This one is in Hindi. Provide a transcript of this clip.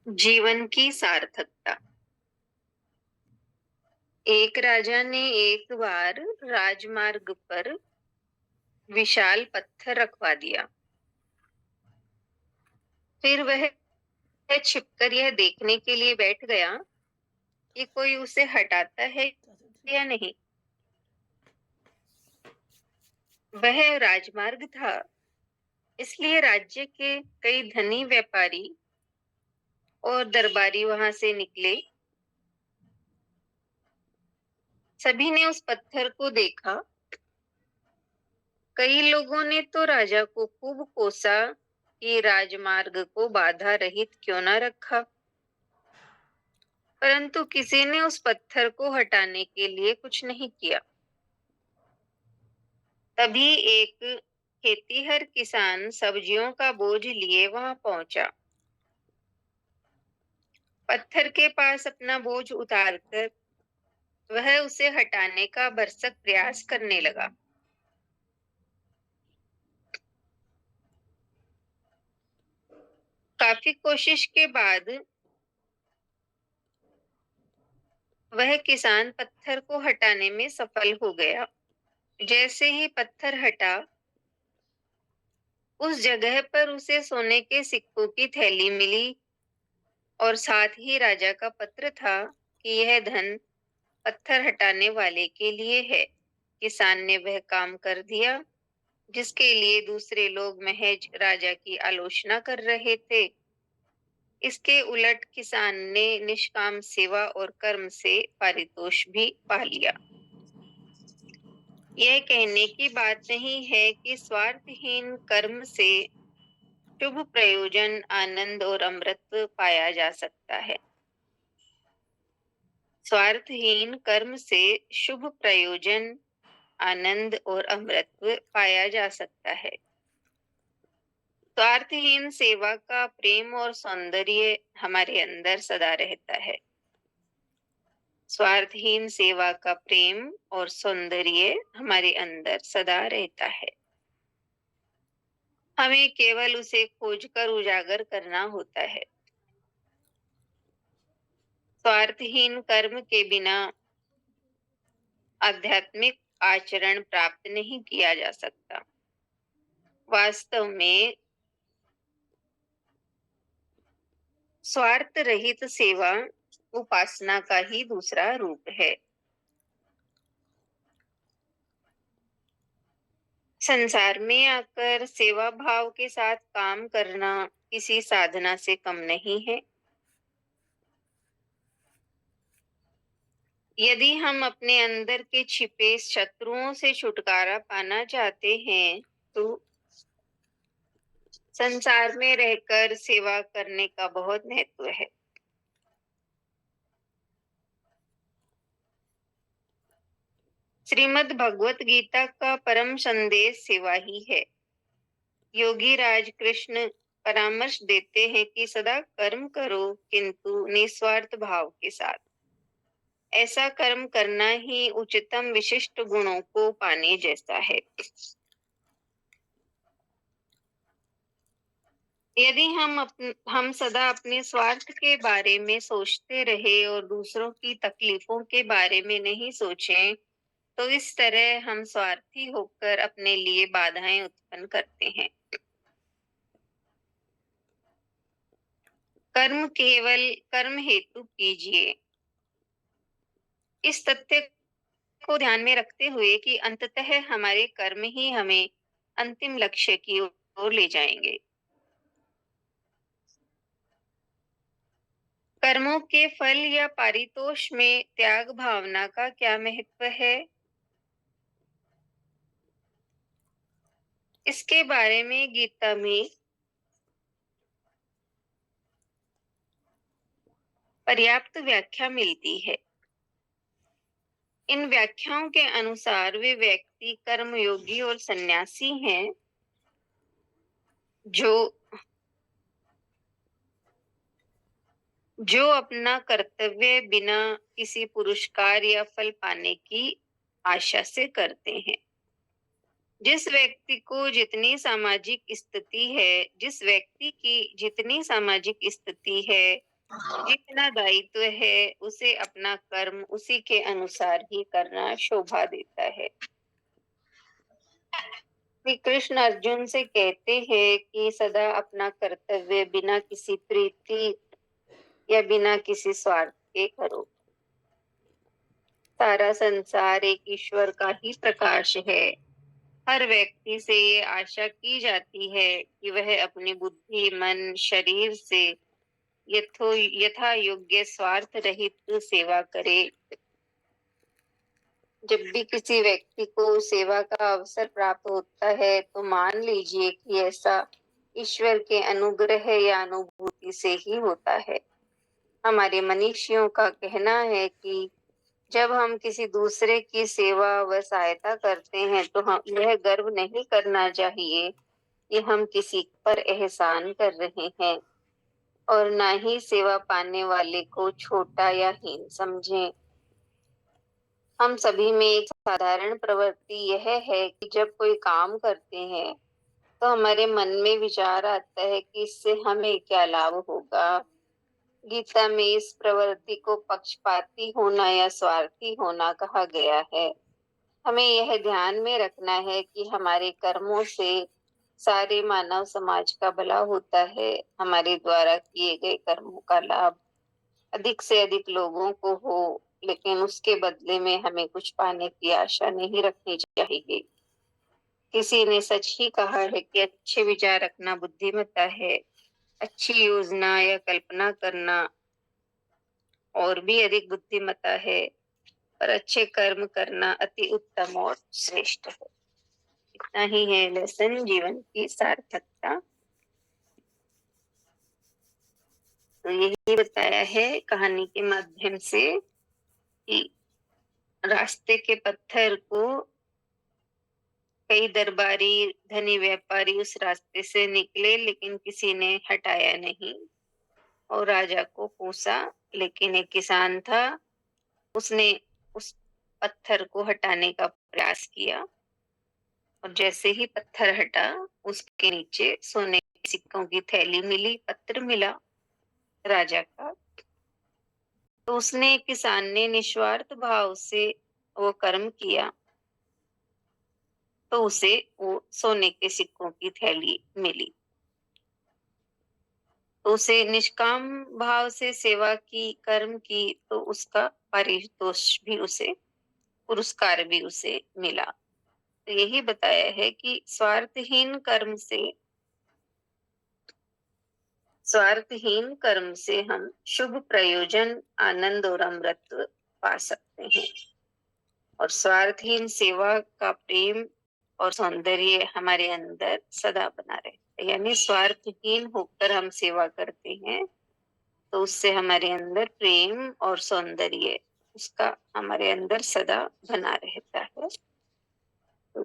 जीवन की सार्थकता। एक राजा ने एक बार राजमार्ग पर विशाल पत्थर रखवा दिया। फिर वह छिपकर यह देखने के लिए बैठ गया कि कोई उसे हटाता है या नहीं। वह राजमार्ग था, इसलिए राज्य के कई धनी व्यापारी और दरबारी वहां से निकले। सभी ने उस पत्थर को देखा। कई लोगों ने तो राजा को खूब कोसा कि राजमार्ग को बाधा रहित क्यों न रखा, परंतु किसी ने उस पत्थर को हटाने के लिए कुछ नहीं किया। तभी एक खेतीहर किसान सब्जियों का बोझ लिए वहां पहुंचा। पत्थर के पास अपना बोझ उतारकर वह उसे हटाने का भरसक प्रयास करने लगा। काफी कोशिश के बाद वह किसान पत्थर को हटाने में सफल हो गया। जैसे ही पत्थर हटा, उस जगह पर उसे सोने के सिक्कों की थैली मिली और साथ ही राजा का पत्र था कि यह धन पत्थर हटाने वाले के लिए है। किसान ने वह काम कर दिया जिसके लिए दूसरे लोग महज राजा की आलोचना कर रहे थे। इसके उलट किसान ने निष्काम सेवा और कर्म से पारितोष भी पा लिया। यह कहने की बात नहीं है कि स्वार्थहीन कर्म से शुभ प्रयोजन, आनंद और अमृत पाया जा सकता है। स्वार्थहीन कर्म से शुभ प्रयोजन, आनंद और अमृत पाया जा सकता है। स्वार्थहीन सेवा का प्रेम और सौंदर्य हमारे अंदर सदा रहता है। स्वार्थहीन सेवा का प्रेम और सौंदर्य हमारे अंदर सदा रहता है। हमें केवल उसे खोजकर उजागर करना होता है। स्वार्थहीन कर्म के बिना आध्यात्मिक आचरण प्राप्त नहीं किया जा सकता। वास्तव में स्वार्थ रहित सेवा उपासना का ही दूसरा रूप है। संसार में आकर सेवा भाव के साथ काम करना किसी साधना से कम नहीं है। यदि हम अपने अंदर के छिपे शत्रुओं से छुटकारा पाना चाहते हैं, तो संसार में रहकर सेवा करने का बहुत महत्व है। श्रीमद् भगवत गीता का परम संदेश सेवा ही है। योगी राज कृष्ण परामर्श देते हैं कि सदा कर्म करो, किंतु निस्वार्थ भाव के साथ। ऐसा कर्म करना ही उच्चतम विशिष्ट गुणों को पाने जैसा है। यदि हम सदा अपने स्वार्थ के बारे में सोचते रहे और दूसरों की तकलीफों के बारे में नहीं सोचें, तो इस तरह हम स्वार्थी होकर अपने लिए बाधाएं उत्पन्न करते हैं। कर्म केवल कर्म हेतु कीजिए। इस तथ्य को ध्यान में रखते हुए कि अंततः हमारे कर्म ही हमें अंतिम लक्ष्य की ओर ले जाएंगे। कर्मों के फल या पारितोष में त्याग भावना का क्या महत्व है, इसके बारे में गीता में पर्याप्त व्याख्या मिलती है। इन व्याख्याओं के अनुसार वे व्यक्ति कर्मयोगी और सन्यासी हैं जो अपना कर्तव्य बिना किसी पुरस्कार या फल पाने की आशा से करते हैं। जिस व्यक्ति की जितनी सामाजिक स्थिति है, जितना दायित्व है उसे अपना कर्म उसी के अनुसार ही करना शोभा देता है। श्री कृष्ण अर्जुन से कहते हैं कि सदा अपना कर्तव्य बिना किसी प्रीति या बिना किसी स्वार्थ के करो। सारा संसार एक ईश्वर का ही प्रकाश है। हर व्यक्ति से ये आशा की जाती है कि वह अपनी बुद्धि, मन, शरीर से यथा योग्य स्वार्थ रहित सेवा करे। जब भी किसी व्यक्ति को सेवा का अवसर प्राप्त होता है तो मान लीजिए कि ऐसा ईश्वर के अनुग्रह या अनुभूति से ही होता है। हमारे मनीषियों का कहना है कि जब हम किसी दूसरे की सेवा व सहायता करते हैं तो हम यह गर्व नहीं करना चाहिए कि हम किसी पर एहसान कर रहे हैं, और ना ही सेवा पाने वाले को छोटा या हीन समझें। हम सभी में एक साधारण प्रवृत्ति यह है कि जब कोई काम करते हैं तो हमारे मन में विचार आता है कि इससे हमें क्या लाभ होगा। गीता में इस प्रवृत्ति को पक्षपाती होना या स्वार्थी होना कहा गया है। हमें यह ध्यान में रखना है कि हमारे कर्मों से सारे मानव समाज का भला होता है। हमारे द्वारा किए गए कर्मों का लाभ अधिक से अधिक लोगों को हो, लेकिन उसके बदले में हमें कुछ पाने की आशा नहीं रखनी चाहिए। किसी ने सच ही कहा है कि अच्छे विचार रखना बुद्धिमत्ता है, अच्छी योजना या कल्पना करना और भी अधिक बुद्धिमत्ता है, और अच्छे कर्म करना अति उत्तम और श्रेष्ठ है। इतना ही है लेसन जीवन की सार्थकता। तो यही बताया है कहानी के माध्यम से कि रास्ते के पत्थर को कई दरबारी धनी व्यापारी उस रास्ते से निकले, लेकिन किसी ने हटाया नहीं और राजा को कोसा। लेकिन एक किसान था, उसने उस पत्थर को हटाने का प्रयास किया, और जैसे ही पत्थर हटा उसके नीचे सोने के सिक्कों की थैली मिली, पत्र मिला राजा का। तो उसने, किसान ने निस्वार्थ भाव से वो कर्म किया, तो उसे वो सोने के सिक्कों की थैली मिली। तो उसे निष्काम भाव से सेवा की, कर्म की, तो उसका पारितोष भी उसे, पुरस्कार भी उसे मिला। तो यही बताया है कि स्वार्थहीन कर्म से हम शुभ प्रयोजन, आनंद और अमृत पा सकते हैं, और स्वार्थहीन सेवा का प्रेम और सौंदर्य हमारे अंदर सदा बना रहे। यानी स्वार्थहीन होकर हम सेवा करते हैं तो उससे हमारे अंदर प्रेम और सौंदर्य उसका हमारे अंदर सदा बना रहता है। तो